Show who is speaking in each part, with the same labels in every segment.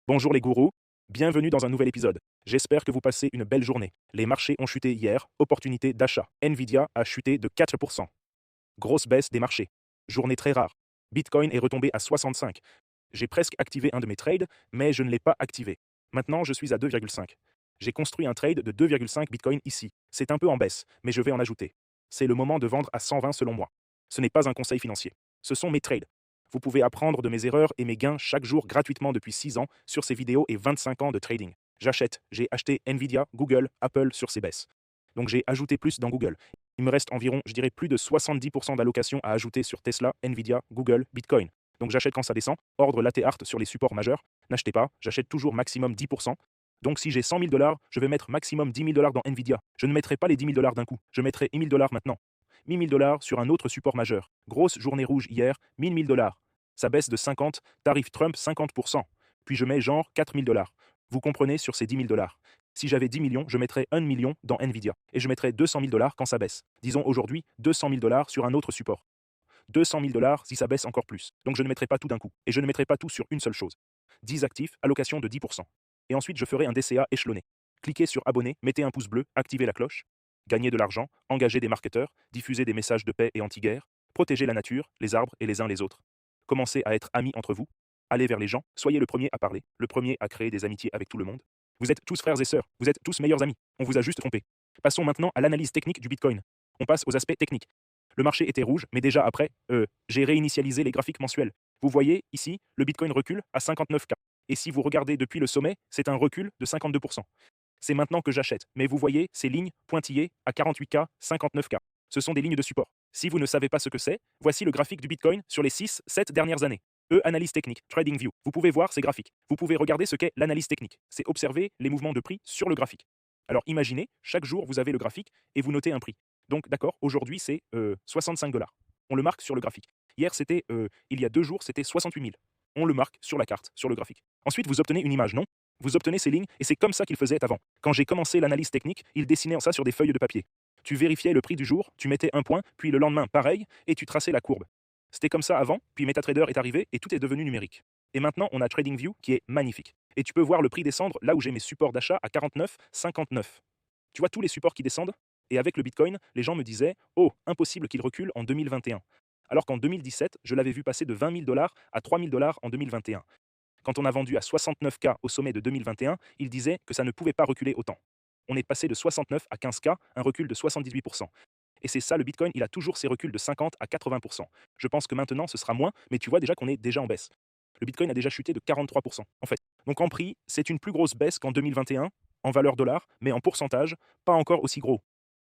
Speaker 1: Bonjour les gourous, bienvenue dans un nouvel épisode. J'espère que vous passez une belle journée. Les marchés ont chuté hier, opportunité d'achat. Nvidia a chuté de 4%. Grosse baisse des marchés. Journée très rare. Bitcoin est retombé à 65. J'ai presque activé un de mes trades, mais je ne l'ai pas activé. Maintenant, je suis à 2,5. J'ai construit un trade de 2,5 Bitcoin ici. C'est un peu en baisse, mais je vais en ajouter. C'est le moment de vendre à 120 selon moi. Ce n'est pas un conseil financier. Ce sont mes trades. Vous pouvez apprendre de mes erreurs et mes gains chaque jour gratuitement depuis 6 ans sur ces vidéos et 25 ans de trading. J'ai acheté Nvidia, Google, Apple sur ces baisses. Donc j'ai ajouté plus dans Google. Il me reste environ, je dirais, plus de 70% d'allocation à ajouter sur Tesla, Nvidia, Google, Bitcoin. Donc j'achète quand ça descend, ordre latte art sur les supports majeurs. N'achetez pas, j'achète toujours maximum 10%. Donc si j'ai 100 000 dollars, je vais mettre maximum 10 000 dollars dans Nvidia. Je ne mettrai pas les 10 000 dollars d'un coup, je mettrai 1 000 dollars maintenant. 1 000 dollars sur un autre support majeur. Grosse journée rouge hier, 1 000 dollars. Ça baisse de 50, tarif Trump 50%. Puis je mets genre 4 000 dollars. Vous comprenez sur ces 10 000 dollars. Si j'avais 10 millions, je mettrais 1 million dans Nvidia. Et je mettrais 200 000 dollars quand ça baisse. Disons aujourd'hui 200 000 dollars sur un autre support. 200 000 dollars si ça baisse encore plus. Donc je ne mettrai pas tout d'un coup. Et je ne mettrai pas tout sur une seule chose. 10 actifs, allocation de 10%. Et ensuite, je ferai un DCA échelonné. Cliquez sur abonner, mettez un pouce bleu, activez la cloche. Gagnez de l'argent, engagez des marketeurs, diffusez des messages de paix et anti-guerre, protégez la nature, les arbres et les uns les autres. Commencez à être amis entre vous. Allez vers les gens, soyez le premier à parler, le premier à créer des amitiés avec tout le monde. Vous êtes tous frères et sœurs, vous êtes tous meilleurs amis. On vous a juste trompé. Passons maintenant à l'analyse technique du Bitcoin. On passe aux aspects techniques. Le marché était rouge, mais déjà après, j'ai réinitialisé les graphiques mensuels. Vous voyez, ici, le Bitcoin recule à 59K. Et si vous regardez depuis le sommet, c'est un recul de 52%. C'est maintenant que j'achète, mais vous voyez ces lignes pointillées à 48K, 59K. Ce sont des lignes de support. Si vous ne savez pas ce que c'est, voici le graphique du Bitcoin sur les 6-7 dernières années. Analyse technique, TradingView. Vous pouvez voir ces graphiques. Vous pouvez regarder ce qu'est l'analyse technique. C'est observer les mouvements de prix sur le graphique. Alors imaginez, chaque jour vous avez le graphique et vous notez un prix. Donc d'accord, aujourd'hui c'est 65 dollars. On le marque sur le graphique. Hier c'était, il y a 2 jours, c'était 68 000. On le marque sur la carte, sur le graphique. Ensuite vous obtenez une image, non? Vous obtenez ces lignes et c'est comme ça qu'il faisait avant. Quand j'ai commencé l'analyse technique, il dessinait ça sur des feuilles de papier. Tu vérifiais le prix du jour, tu mettais un point, puis le lendemain pareil, et tu traçais la courbe. C'était comme ça avant, puis MetaTrader est arrivé et tout est devenu numérique. Et maintenant, on a TradingView qui est magnifique. Et tu peux voir le prix descendre là où j'ai mes supports d'achat à 49, 59. Tu vois tous les supports qui descendent? Et avec le Bitcoin, les gens me disaient oh, impossible qu'il recule en 2021. Alors qu'en 2017, je l'avais vu passer de 20 000 dollars à 3 000 dollars en 2021. Quand on a vendu à 69K au sommet de 2021, il disait que ça ne pouvait pas reculer autant. On est passé de 69 à 15K, un recul de 78%. Et c'est ça, le Bitcoin, il a toujours ses reculs de 50 à 80%. Je pense que maintenant, ce sera moins, mais tu vois déjà qu'on est déjà en baisse. Le Bitcoin a déjà chuté de 43%, en fait. Donc en prix, c'est une plus grosse baisse qu'en 2021, en valeur dollar, mais en pourcentage, pas encore aussi gros.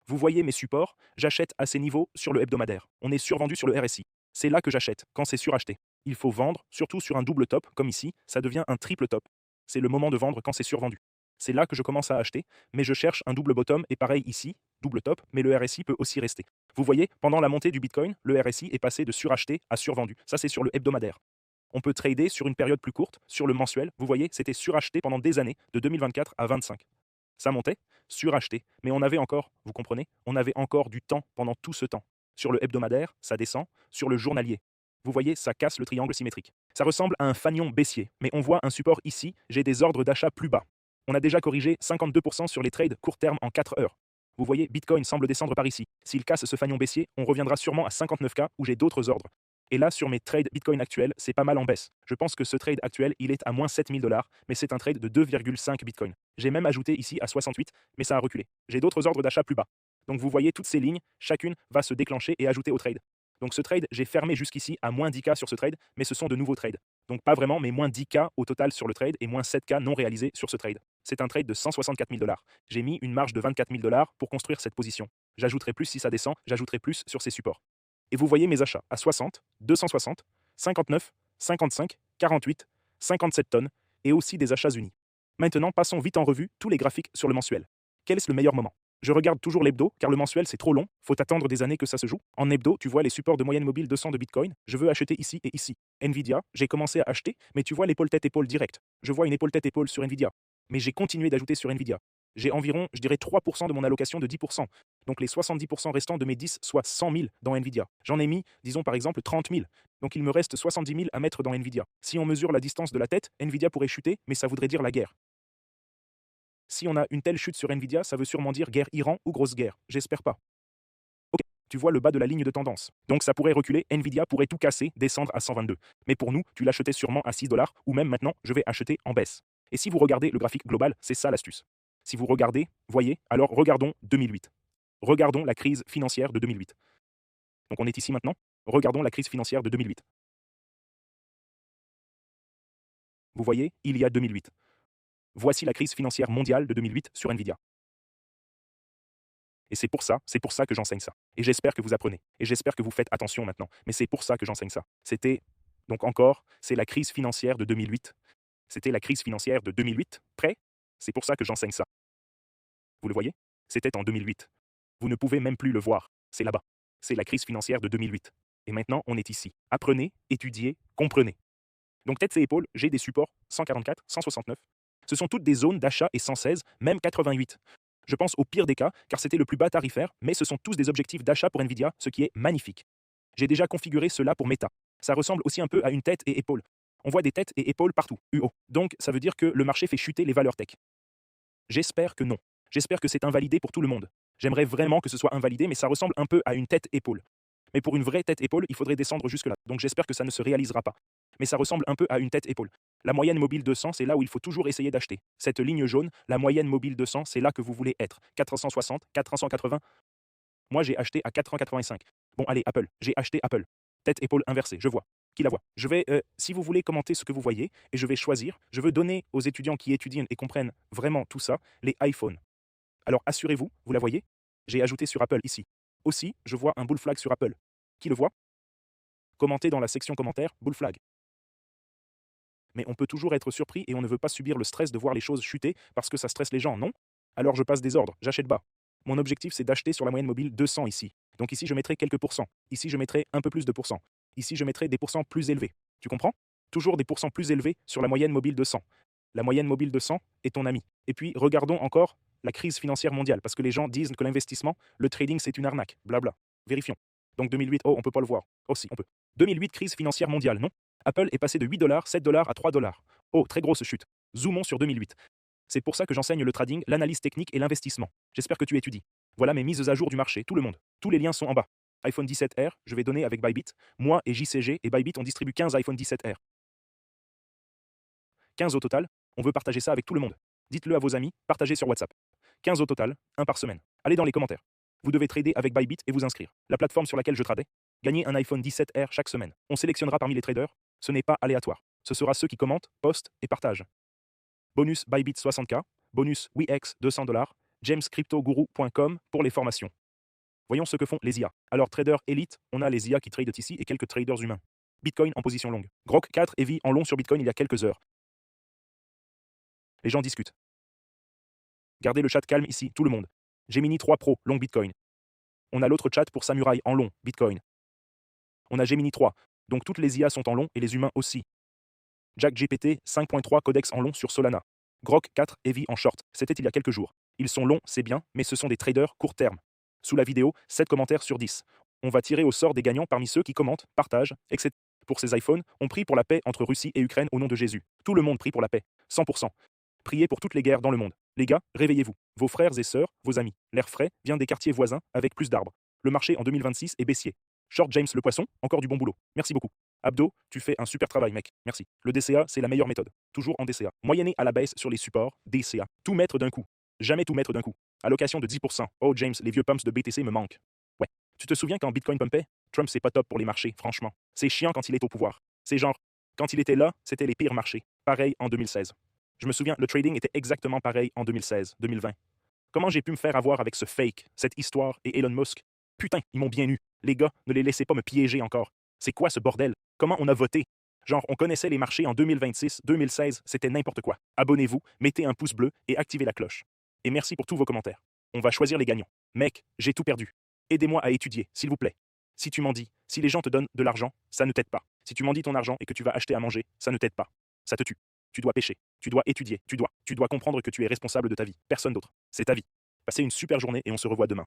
Speaker 1: Vous voyez mes supports, j'achète à ces niveaux sur le hebdomadaire. On est survendu sur le RSI. C'est là que j'achète, quand c'est suracheté. Il faut vendre, surtout sur un double top, comme ici, ça devient un triple top. C'est le moment de vendre quand c'est survendu. C'est là que je commence à acheter, mais je cherche un double bottom, et pareil ici, double top, mais le RSI peut aussi rester. Vous voyez, pendant la montée du Bitcoin, le RSI est passé de suracheté à survendu. Ça, c'est sur le hebdomadaire. On peut trader sur une période plus courte, sur le mensuel. Vous voyez, c'était suracheté pendant des années, de 2024 à 25. Ça montait, suracheté, mais on avait encore, vous comprenez, on avait encore du temps pendant tout ce temps. Sur le hebdomadaire, ça descend, sur le journalier. Vous voyez, ça casse le triangle symétrique. Ça ressemble à un fanion baissier, mais on voit un support ici, j'ai des ordres d'achat plus bas. On a déjà corrigé 52% sur les trades court terme en 4 heures. Vous voyez, Bitcoin semble descendre par ici. S'il casse ce fanion baissier, on reviendra sûrement à 59K où j'ai d'autres ordres. Et là, sur mes trades Bitcoin actuels, c'est pas mal en baisse. Je pense que ce trade actuel, il est à moins 7 000 dollars, mais c'est un trade de 2,5 Bitcoin. J'ai même ajouté ici à 68, mais ça a reculé. J'ai d'autres ordres d'achat plus bas. Donc vous voyez toutes ces lignes, chacune va se déclencher et ajouter au trade. Donc ce trade, j'ai fermé jusqu'ici à moins 10K sur ce trade, mais ce sont de nouveaux trades. Donc pas vraiment, mais moins 10K au total sur le trade et moins 7K non réalisés sur ce trade. C'est un trade de 164 000 dollars. J'ai mis une marge de 24 000 dollars pour construire cette position. J'ajouterai plus si ça descend, j'ajouterai plus sur ces supports. Et vous voyez mes achats à 60, 260, 59, 55, 48, 57 tonnes et aussi des achats unis. Maintenant, passons vite en revue tous les graphiques sur le mensuel. Quel est le meilleur moment? Je regarde toujours l'hebdo, car le mensuel c'est trop long, faut attendre des années que ça se joue. En hebdo, tu vois les supports de moyenne mobile 200 de Bitcoin, je veux acheter ici et ici. Nvidia, j'ai commencé à acheter, mais tu vois l'épaule tête-épaule direct. Je vois une épaule tête-épaule sur Nvidia. Mais j'ai continué d'ajouter sur Nvidia. J'ai environ, je dirais, 3% de mon allocation de 10%. Donc les 70% restants de mes 10, soit 100 000 dans Nvidia. J'en ai mis, disons par exemple, 30 000. Donc il me reste 70 000 à mettre dans Nvidia. Si on mesure la distance de la tête, Nvidia pourrait chuter, mais ça voudrait dire la guerre. Si on a une telle chute sur Nvidia, ça veut sûrement dire guerre Iran ou grosse guerre. J'espère pas. Ok, tu vois le bas de la ligne de tendance. Donc ça pourrait reculer, Nvidia pourrait tout casser, descendre à 122. Mais pour nous, tu l'achetais sûrement à 6 dollars, ou même maintenant, je vais acheter en baisse. Et si vous regardez le graphique global, c'est ça l'astuce. Si vous regardez, voyez, alors regardons 2008. Regardons la crise financière de 2008. Donc on est ici maintenant. Regardons la crise financière de 2008. Vous voyez, il y a 2008. Voici la crise financière mondiale de 2008 sur Nvidia. Et c'est pour ça que j'enseigne ça. Et j'espère que vous apprenez. Et j'espère que vous faites attention maintenant. Mais c'est pour ça que j'enseigne ça. C'était, donc encore, c'est la crise financière de 2008. C'était la crise financière de 2008. Prêt? C'est pour ça que j'enseigne ça. Vous le voyez? C'était en 2008. Vous ne pouvez même plus le voir. C'est là-bas. C'est la crise financière de 2008. Et maintenant, on est ici. Apprenez, étudiez, comprenez. Donc tête et épaules, j'ai des supports 144, 169. Ce sont toutes des zones d'achat et 116, même 88. Je pense au pire des cas, car c'était le plus bas tarifaire, mais ce sont tous des objectifs d'achat pour Nvidia, ce qui est magnifique. J'ai déjà configuré cela pour Meta. Ça ressemble aussi un peu à une tête et épaule. On voit des têtes et épaules partout, UO. Donc ça veut dire que le marché fait chuter les valeurs tech. J'espère que non. J'espère que c'est invalidé pour tout le monde. J'aimerais vraiment que ce soit invalidé, mais ça ressemble un peu à une tête-épaule. Mais pour une vraie tête-épaule, il faudrait descendre jusque-là. Donc j'espère que ça ne se réalisera pas. Mais ça ressemble un peu à une tête-épaule. La moyenne mobile 200, c'est là où il faut toujours essayer d'acheter. Cette ligne jaune, la moyenne mobile 200, c'est là que vous voulez être. 460, 480. Moi, j'ai acheté à 485. Bon, allez, Apple. J'ai acheté Apple. Tête-épaule inversée, je vois. Qui la voit? Je vais, si vous voulez commenter ce que vous voyez, et je vais choisir, je veux donner aux étudiants qui étudient et comprennent vraiment tout ça, les iPhones. Alors assurez-vous, vous la voyez? J'ai ajouté sur Apple ici. Aussi, je vois un bull flag sur Apple. Qui le voit? Commentez dans la section commentaires, bull flag. Mais on peut toujours être surpris et on ne veut pas subir le stress de voir les choses chuter parce que ça stresse les gens, non? Alors je passe des ordres, j'achète bas. Mon objectif, c'est d'acheter sur la moyenne mobile 200 ici. Donc ici, je mettrai quelques pourcents. Ici, je mettrai un peu plus de pourcents. Ici, je mettrai des pourcents plus élevés. Tu comprends? Toujours des pourcents plus élevés sur la moyenne mobile 200. La moyenne mobile 200 est ton ami. Et puis, regardons encore la crise financière mondiale, parce que les gens disent que l'investissement, le trading, c'est une arnaque. Blabla. Vérifions. Donc 2008, oh, on peut pas le voir. Oh si, on peut. 2008, crise financière mondiale, non? Apple est passé de 8 dollars, 7 dollars à 3 dollars. Oh, très grosse chute. Zoomons sur 2008. C'est pour ça que j'enseigne le trading, l'analyse technique et l'investissement. J'espère que tu étudies. Voilà mes mises à jour du marché, tout le monde. Tous les liens sont en bas. iPhone 17R, je vais donner avec Bybit. Moi et JCG et Bybit, on distribue 15 iPhone 17R. 15 au total, on veut partager ça avec tout le monde. Dites-le à vos amis, partagez sur WhatsApp. 15 au total, un par semaine. Allez dans les commentaires. Vous devez trader avec Bybit et vous inscrire. La plateforme sur laquelle je tradais. Gagnez un iPhone 17R chaque semaine. On sélectionnera parmi les traders. Ce n'est pas aléatoire. Ce sera ceux qui commentent, postent et partagent. Bonus Bybit 60K. Bonus WeX 200 dollars. jamescryptoguru.com pour les formations. Voyons ce que font les IA. Alors, trader élite, on a les IA qui tradent ici et quelques traders humains. Bitcoin en position longue. Grok 4 heavy en long sur Bitcoin il y a quelques heures. Les gens discutent. Gardez le chat calme ici, tout le monde. Gemini 3 Pro, long Bitcoin. On a l'autre chat pour Samurai en long, Bitcoin. On a Gemini 3, donc toutes les IA sont en long et les humains aussi. Jack GPT 5.3 codex en long sur Solana. Grok 4 heavy en short, c'était il y a quelques jours. Ils sont longs, c'est bien, mais ce sont des traders court terme. Sous la vidéo, 7 commentaires sur 10. On va tirer au sort des gagnants parmi ceux qui commentent, partagent, etc. Pour ces iPhones, on prie pour la paix entre Russie et Ukraine au nom de Jésus. Tout le monde prie pour la paix. 100%. Priez pour toutes les guerres dans le monde. Les gars, réveillez-vous. Vos frères et sœurs, vos amis. L'air frais vient des quartiers voisins avec plus d'arbres. Le marché en 2026 est baissier. Short James le poisson, encore du bon boulot. Merci beaucoup. Abdo, tu fais un super travail, mec. Merci. Le DCA, c'est la meilleure méthode. Toujours en DCA. Moyenner à la baisse sur les supports, DCA. Tout mettre d'un coup. Jamais tout mettre d'un coup. Allocation de 10%. Oh James, les vieux pumps de BTC me manquent. Ouais. Tu te souviens quand Bitcoin pumpait? Trump, c'est pas top pour les marchés, franchement. C'est chiant quand il est au pouvoir. C'est genre, quand il était là, c'était les pires marchés. Pareil en 2016. Je me souviens, le trading était exactement pareil en 2016, 2020. Comment j'ai pu me faire avoir avec ce fake, cette histoire et Elon Musk? Putain, ils m'ont bien eu. Les gars, ne les laissez pas me piéger encore. C'est quoi ce bordel? Comment on a voté? Genre, on connaissait les marchés en 2026, 2016, c'était n'importe quoi. Abonnez-vous, mettez un pouce bleu et activez la cloche. Et merci pour tous vos commentaires. On va choisir les gagnants. Mec, j'ai tout perdu. Aidez-moi à étudier, s'il vous plaît. Si tu m'en dis, si les gens te donnent de l'argent, ça ne t'aide pas. Si tu m'en dis ton argent et que tu vas acheter à manger, ça ne t'aide pas. Ça te tue. Tu dois pêcher. Tu dois étudier. Tu dois comprendre que tu es responsable de ta vie. Personne d'autre. C'est ta vie. Passez une super journée et on se revoit demain.